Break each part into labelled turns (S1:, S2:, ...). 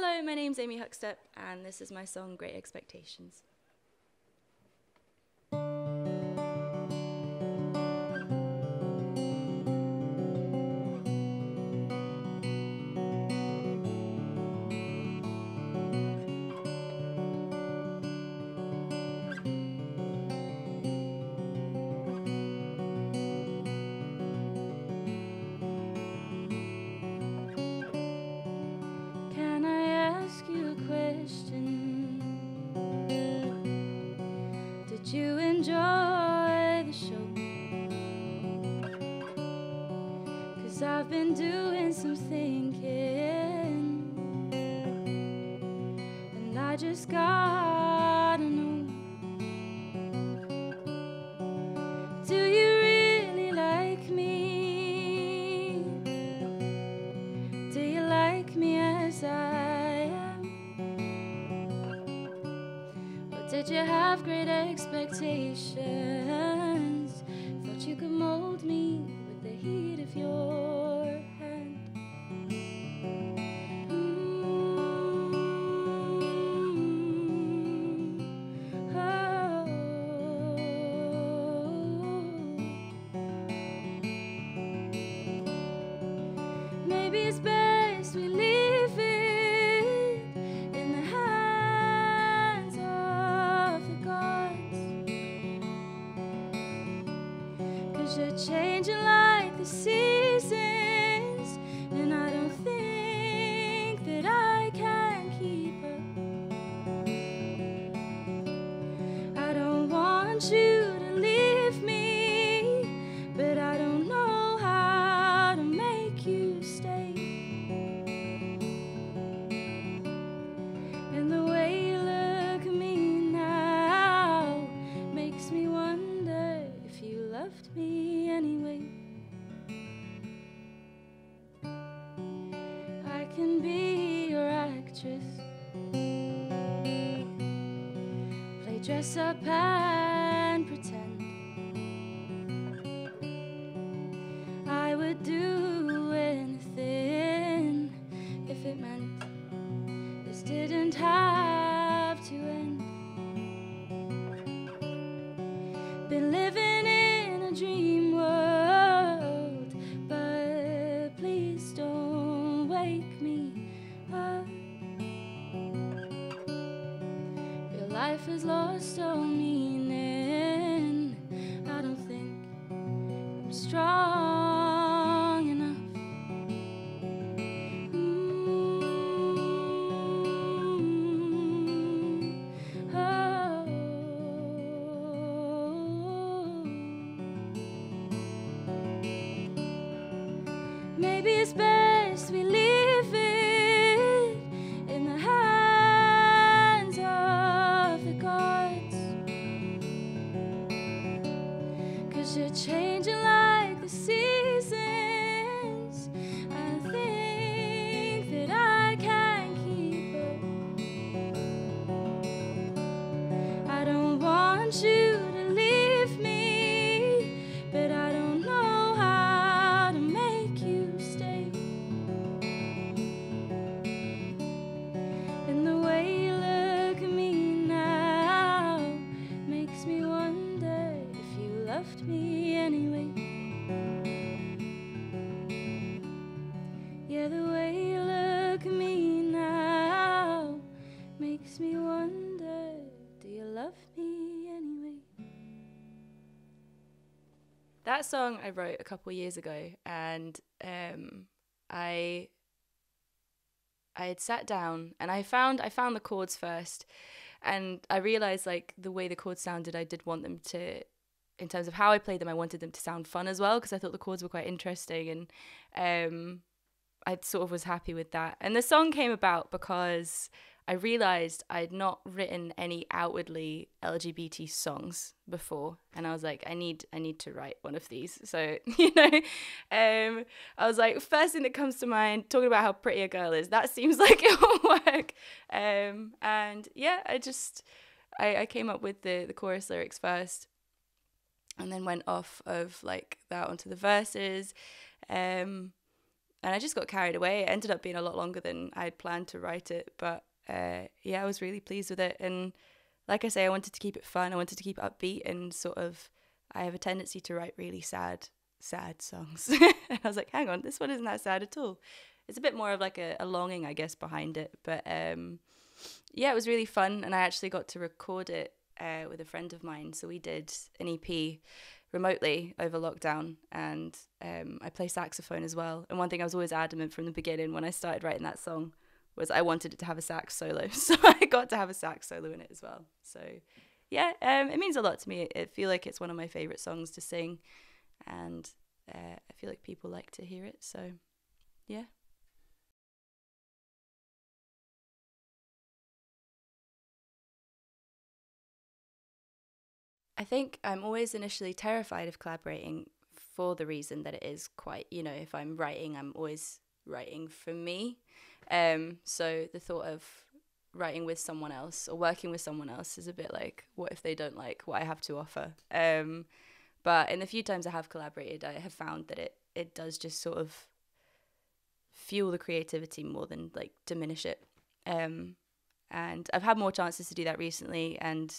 S1: Hello, my name's AMIE HUCKSTEP, and this is my song, Great Expectations. Can I ask you a question? Did you enjoy the show? 'Cause I've been doing some thinking, and I just gotta know, do you really like me? Do you like me as I am? Or did you have great expectations? Thought you could mold me with the heat of your hand. Oh. Maybe it's best we leave it in the hands of the gods, 'cause you're changing like the seasons, and I don't think that I can keep up. I don't want you to leave me, but I don't know how to make you stay. And the way you look at me now makes me wonder if you loved me anyway. I can be your actress, play dress up and pretend. I would do anything if it meant this didn't have to end. Been living in a dream world, but please don't wake me up. Your life has lost all meaning. I don't think I'm strong enough. Oh. Maybe it's best we leave it in the hands of the gods, 'cause you're changing like the seasons. I think that I can keep up. I don't want you to leave me, but I don't know how to make you stay. And the way you look at me now makes me wonder if you loved me anyway. Yeah, the way you look at me now makes me wonder, do you love me anyway? That song I wrote a couple years ago, and I had sat down and I found the chords first, and I realized like the way the chords sounded, I did want them to, in terms of how I played them, I wanted them to sound fun as well, because I thought the chords were quite interesting, and I sort of was happy with that. And the song came about because I realized I'd not written any outwardly LGBT songs before, and I was like, I need to write one of these. So I was like, first thing that comes to mind, talking about how pretty a girl is, that seems like it will work. And yeah, I came up with the chorus lyrics first, and then went off of like that onto the verses. I just got carried away. It ended up being a lot longer than I'd planned to write it, but yeah, I was really pleased with it. And like I say, I wanted to keep it fun. I wanted to keep it upbeat, and sort of, I have a tendency to write really sad songs. And I was like, hang on, this one isn't that sad at all. It's a bit more of like a longing, I guess, behind it. But yeah, it was really fun, and I actually got to record it with a friend of mine. So we did an EP remotely over lockdown, and I play saxophone as well. And one thing I was always adamant from the beginning when I started writing that song was I wanted it to have a sax solo. So I got to have a sax solo in it as well. So yeah, it means a lot to me. I feel like it's one of my favorite songs to sing, and I feel like people like to hear it. So yeah. I think I'm always initially terrified of collaborating for the reason that it is quite, if I'm writing, I'm always writing for me. So the thought of writing with someone else or working with someone else is a bit like, what if they don't like what I have to offer? But in the few times I have collaborated, I have found that it does just sort of fuel the creativity more than like diminish it. And I've had more chances to do that recently, and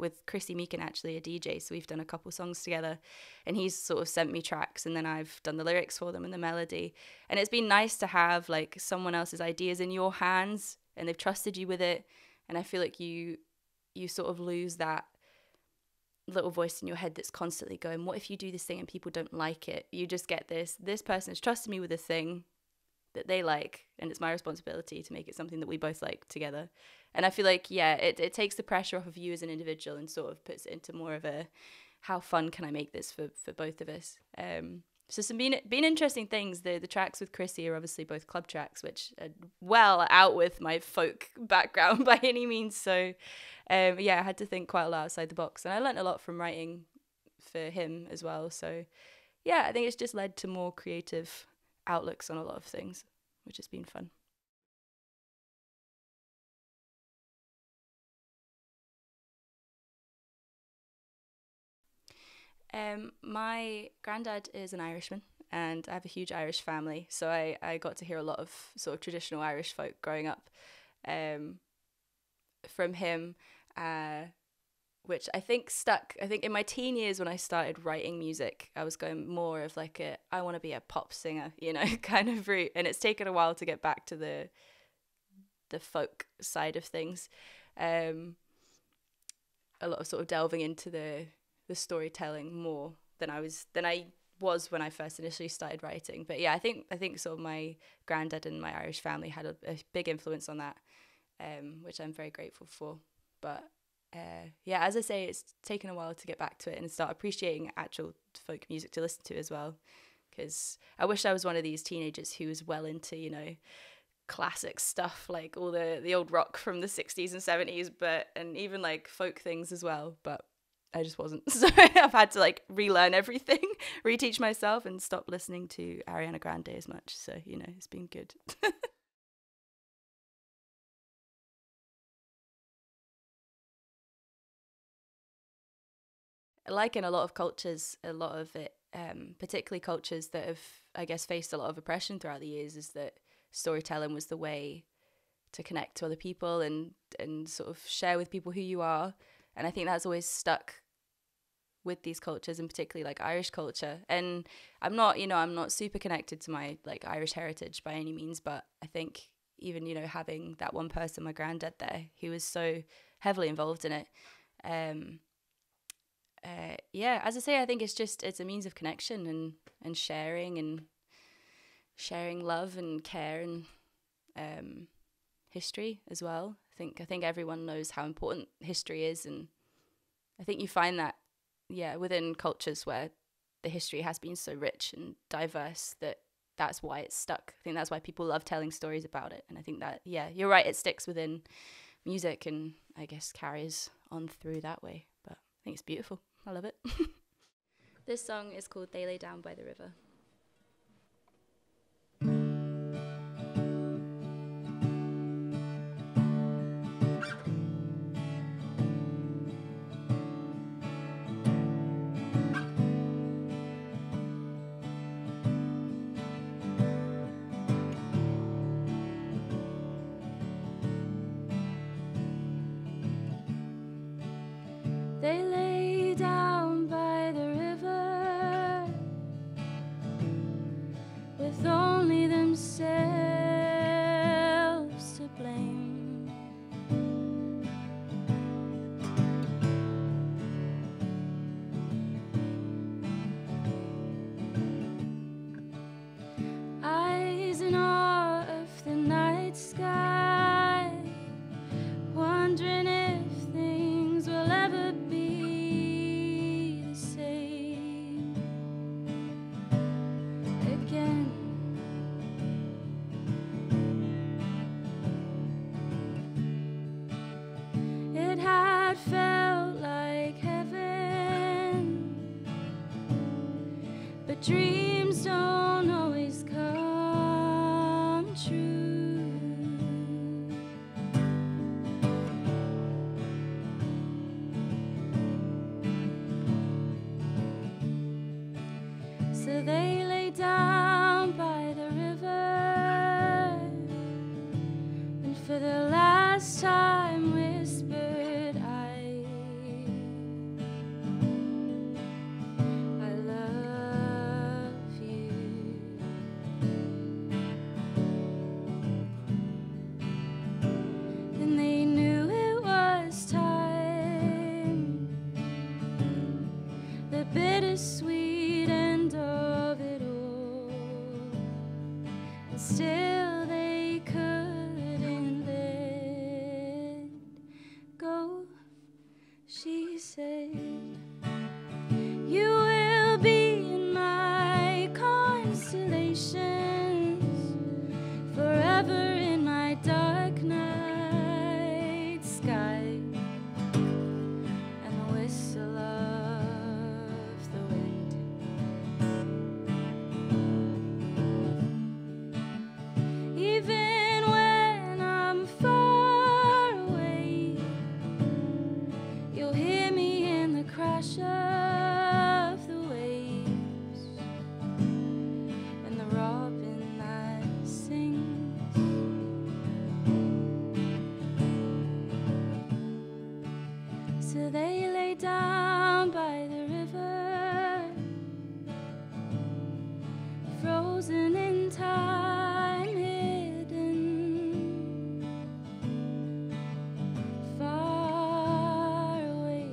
S1: with Chrissy Meakin, actually a DJ, so we've done a couple songs together, and he's sort of sent me tracks, and then I've done the lyrics for them and the melody, and it's been nice to have like someone else's ideas in your hands, and they've trusted you with it, and I feel like you sort of lose that little voice in your head that's constantly going, what if you do this thing and people don't like it? You just get this person has trusted me with a thing that they like, and it's my responsibility to make it something that we both like together. And I feel like, yeah, it takes the pressure off of you as an individual and sort of puts it into more of a, how fun can I make this for both of us? So some been interesting things. The tracks with Chrissy are obviously both club tracks, which are well out with my folk background by any means. So yeah, I had to think quite a lot outside the box, and I learnt a lot from writing for him as well. So yeah, I think it's just led to more creative outlooks on a lot of things, which has been fun. My granddad is an Irishman, and I have a huge Irish family, so I got to hear a lot of sort of traditional Irish folk growing up from him, which I think stuck. I think in my teen years when I started writing music, I was going more of like I want to be a pop singer, kind of route, and it's taken a while to get back to the folk side of things. A lot of sort of delving into the storytelling more than I was when I first initially started writing. But yeah, I think sort of my granddad and my Irish family had a big influence on that, which I'm very grateful for. But yeah, as I say, it's taken a while to get back to it and start appreciating actual folk music to listen to as well. Because I wish I was one of these teenagers who was well into, classic stuff, like all the old rock from the 60s and 70s, and even like folk things as well. But I just wasn't. So I've had to like relearn everything, reteach myself, and stop listening to Ariana Grande as much. So, it's been good. Like in a lot of cultures, a lot of it, particularly cultures that have, I guess, faced a lot of oppression throughout the years, is that storytelling was the way to connect to other people and sort of share with people who you are. And I think that's always stuck with these cultures, and particularly like Irish culture. And I'm not super connected to my like Irish heritage by any means, but I think even, having that one person, my granddad there, who was so heavily involved in it, yeah, as I say, I think it's a means of connection and sharing love and care and history as well. I think everyone knows how important history is, and I think you find that, yeah, within cultures where the history has been so rich and diverse, that's why it's stuck. I think that's why people love telling stories about it, and I think that, yeah, you're right, it sticks within music and I guess carries on through that way. But I think it's beautiful. I love it. This song is called They Lay Down by the River. for the last time whispered I love you. And they knew it was time, the bittersweet end of it all, and still they couldn't let go. She said, you will be in my constellations, forever in my dark night sky, and the whistle of the wind. Even when I'm far away, you'll hear me in the crash of the waves, and the robin that sings. So they lay down by the river, frozen in time, hidden far away.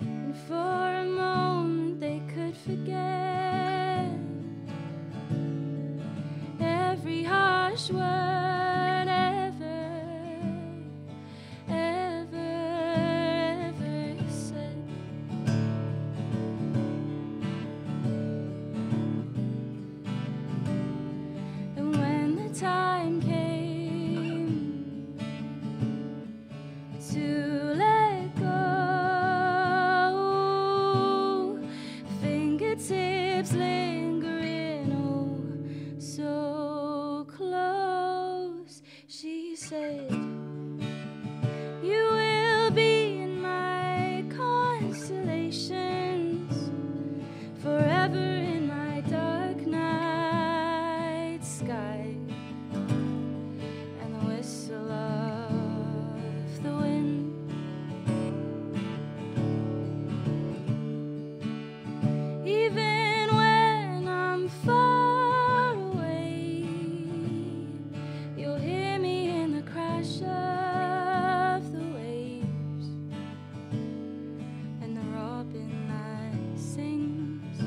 S1: And for a moment they could forget every harsh word ever said. And when the time came to let go, fingertips lingering oh so close, she said, you will be in my constellations, forever in my dark night sky, and the whistle of the wind. Even when I'm far away, you'll hear me in the crash of the waves, and the robin that sings.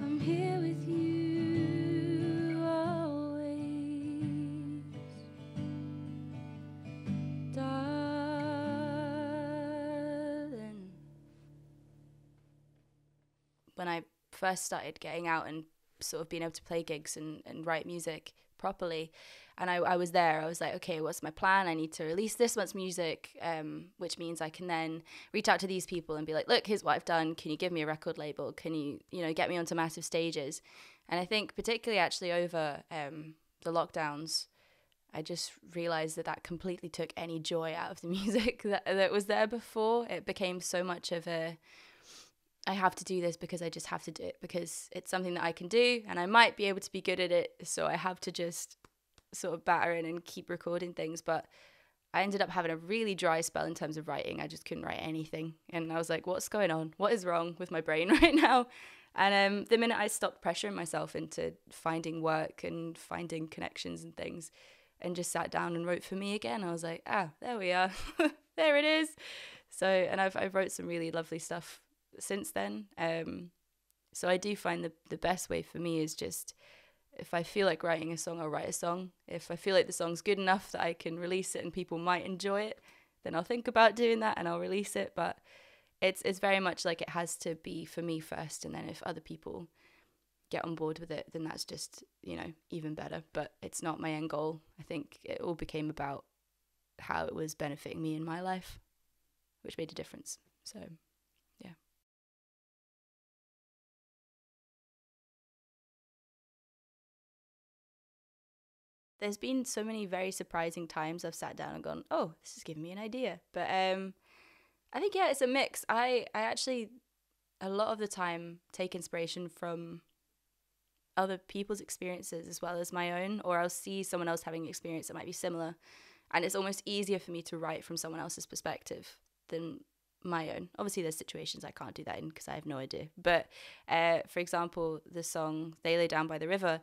S1: I'm here with you always, darling. When I first started getting out and sort of being able to play gigs and write music properly, and I was there, I was like, okay, what's my plan? I need to release this much music, which means I can then reach out to these people and be like, look, here's what I've done. Can you give me a record label? Can you get me onto massive stages? And I think particularly actually over the lockdowns, I just realized that completely took any joy out of the music that was there before. It became so much of a, I have to do this because I just have to do it because it's something that I can do and I might be able to be good at it, so I have to just sort of batter in and keep recording things. But I ended up having a really dry spell in terms of writing. I just couldn't write anything, and I was like, what's going on? What is wrong with my brain right now? And the minute I stopped pressuring myself into finding work and finding connections and things, and just sat down and wrote for me again, I was like, there we are. There it is. So, and I've wrote some really lovely stuff since then. So I do find the best way for me is just, if I feel like writing a song, I'll write a song. If I feel like the song's good enough that I can release it and people might enjoy it, then I'll think about doing that and I'll release it. But it's very much like it has to be for me first, and then if other people get on board with it, then that's just, even better. But it's not my end goal. I think it all became about how it was benefiting me in my life, which made a difference. So there's been so many very surprising times I've sat down and gone, oh, this is giving me an idea. But I think, yeah, it's a mix. I actually, a lot of the time, take inspiration from other people's experiences as well as my own, or I'll see someone else having an experience that might be similar. And it's almost easier for me to write from someone else's perspective than my own. Obviously, there's situations I can't do that in because I have no idea. But for example, the song They Lay Down by the River,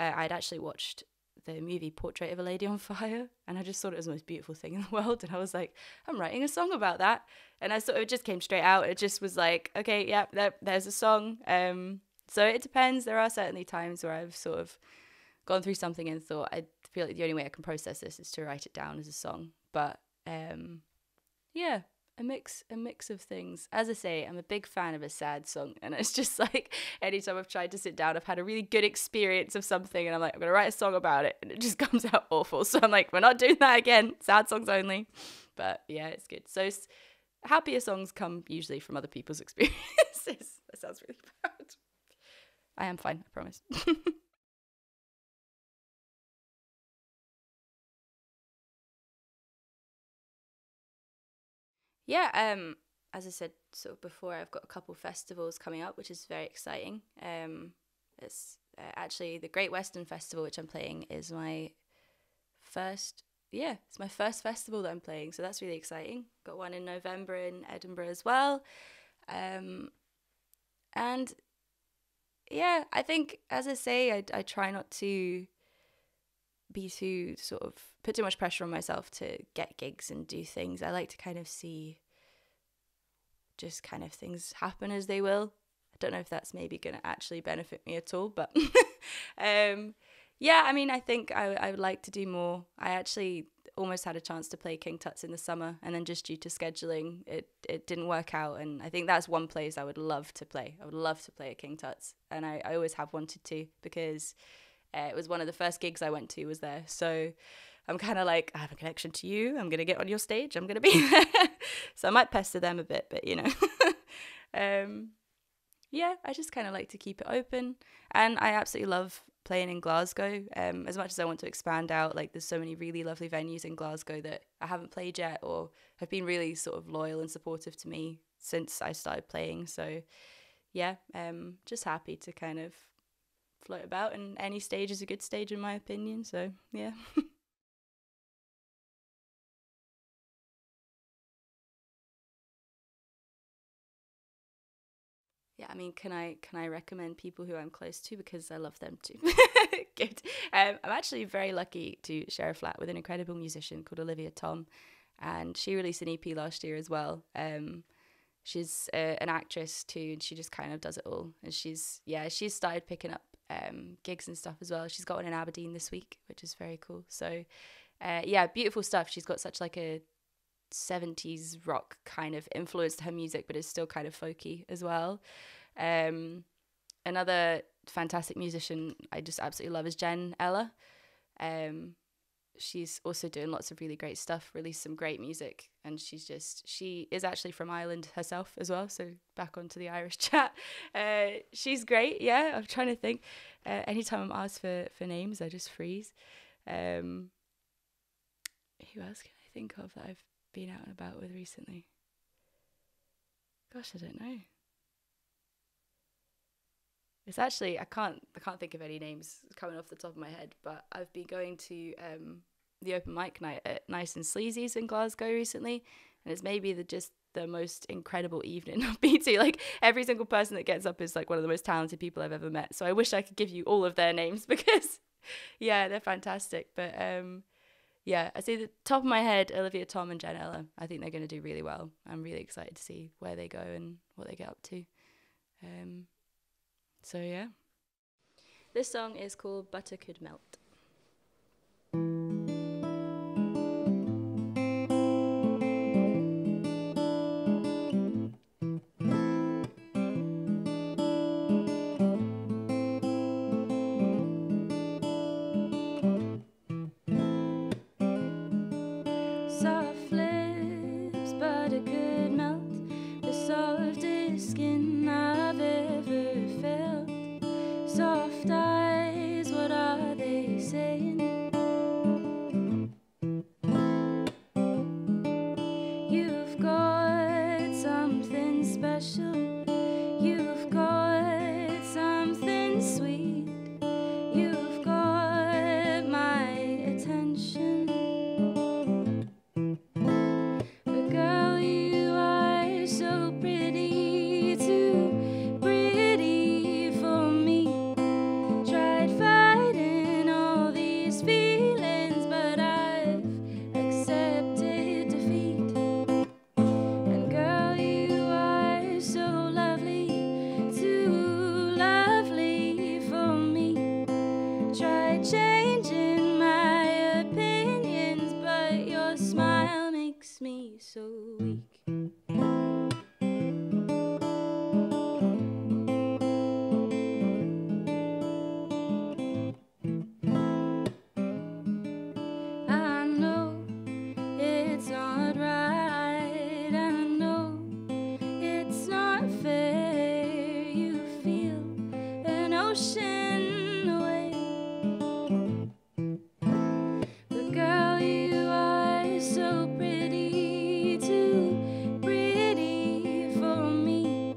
S1: I'd actually watched the movie Portrait of a Lady on Fire, and I just thought it was the most beautiful thing in the world, and I was like, I'm writing a song about that. And I sort of, it just came straight out. It just was like, okay, yeah, there's a song. So it depends. There are certainly times where I've sort of gone through something and thought, I feel like the only way I can process this is to write it down as a song. But yeah, a mix of things. As I say, I'm a big fan of a sad song, and it's just like anytime I've tried to sit down, I've had a really good experience of something, and I'm like, I'm gonna write a song about it, and it just comes out awful. So I'm like, we're not doing that again. Sad songs only. But yeah, it's good. So happier songs come usually from other people's experiences. That sounds really bad. I am fine, I promise. Yeah, as I said sort of before, I've got a couple festivals coming up, which is very exciting. It's actually the Great Western Festival, which I'm playing, is my first, yeah, it's my first festival that I'm playing, so that's really exciting. Got one in November in Edinburgh as well. And yeah, I think, as I say, I try not to be too sort of put too much pressure on myself to get gigs and do things. I like to kind of see just kind of things happen as they will. I don't know if that's maybe going to actually benefit me at all, but yeah, I mean, I think I would like to do more. I actually almost had a chance to play King Tut's in the summer, and then just due to scheduling, it didn't work out. And I think that's one place I would love to play. I would love to play at King Tut's, and I always have wanted to, because it was one of the first gigs I went to was there. So I'm kind of like, I have a connection to you. I'm going to get on your stage. I'm going to be there. So I might pester them a bit, but you know. Yeah, I just kind of like to keep it open. And I absolutely love playing in Glasgow. As much as I want to expand out, like there's so many really lovely venues in Glasgow that I haven't played yet, or have been really sort of loyal and supportive to me since I started playing. So yeah, just happy to kind of float about, and any stage is a good stage in my opinion. So yeah. Yeah, I mean, can I recommend people who I'm close to, because I love them too? Good. I'm actually very lucky to share a flat with an incredible musician called Olivia Tom, and she released an EP last year as well. She's an actress too, and she just kind of does it all. And she's started picking up gigs and stuff as well. She's got one in Aberdeen this week, which is very cool. So yeah, beautiful stuff. She's got such like a 70s rock kind of influence to her music, but it's still kind of folky as well. Another fantastic musician I just absolutely love is Jen Ella. She's also doing lots of really great stuff, released some great music, and she is actually from Ireland herself as well, so back onto the Irish chat. She's great. Yeah, I'm trying to think. Anytime I'm asked for names, I just freeze. Who else can I think of that I've been out and about with recently? Gosh, I don't know. It's actually, I can't think of any names coming off the top of my head, but I've been going to the open mic night at Nice and Sleazy's in Glasgow recently, and it's maybe the most incredible evening I've been to. Like, every single person that gets up is like one of the most talented people I've ever met. So I wish I could give you all of their names, because yeah, they're fantastic. But yeah, I see the top of my head, Olivia Tom and Jen Ella. I think they're going to do really well. I'm really excited to see where they go and what they get up to. So yeah. This song is called Butter Could Melt. Soft lips, butter could melt the softest skin I've ever felt. Soft eyes, what are they smile makes me so weak. I know it's not right, I know it's not fair. You feel an ocean away, but girl, you are so pretty, too pretty for me.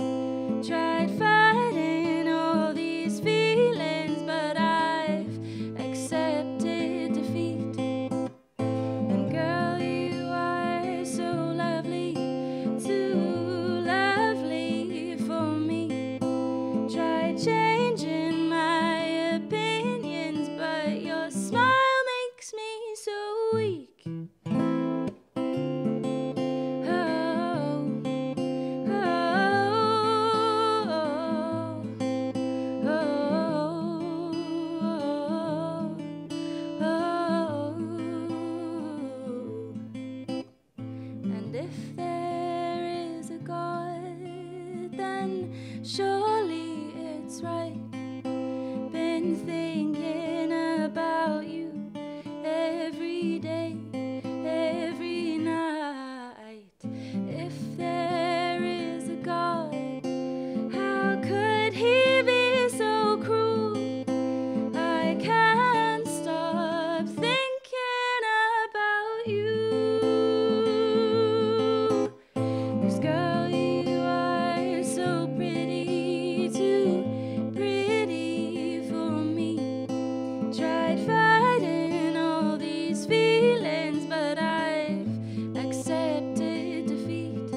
S1: Tried fighting all these feelings, but I've accepted defeat. And girl, you are so lovely, too lovely for me. Tried changing my opinions, but your smile makes me so weak. And if there is a God, then surely it's right. Been thinking about you every day, every night. If there is a God, how could he be so cruel? I can't stop thinking about you. 'Cause girl, you are so pretty, too pretty for me. Tried fighting all these feelings, but I've accepted defeat.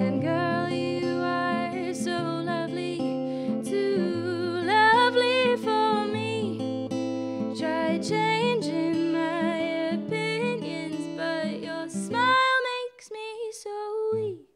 S1: And girl, you are so lovely, too lovely for me. Tried changing my opinions, but your smile makes me so weak.